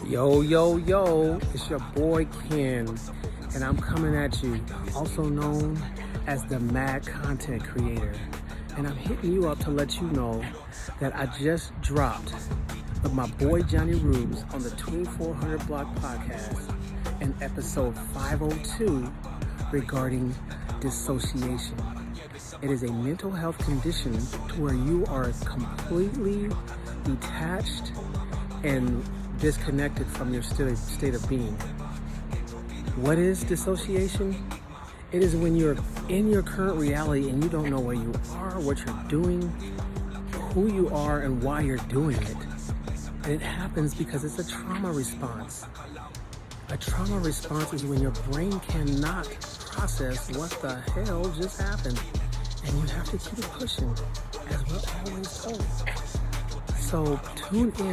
Yo, yo, yo, it's your boy Ken, and I'm coming at you, also known as the Mad Content Creator. And I'm hitting you up to let you know that I just dropped with my boy Johnny Rubes on the 2400 Block Podcast in episode 502 regarding dissociation. It is a mental health condition to where you are completely detached and disconnected from your state of being. What is dissociation? It is when you're in your current reality and you don't know where you are, what you're doing, who you are, and why you're doing it. And it happens because it's a trauma response. A trauma response is when your brain cannot process what the hell just happened, and you have to keep it pushing, as we're always told. So tune in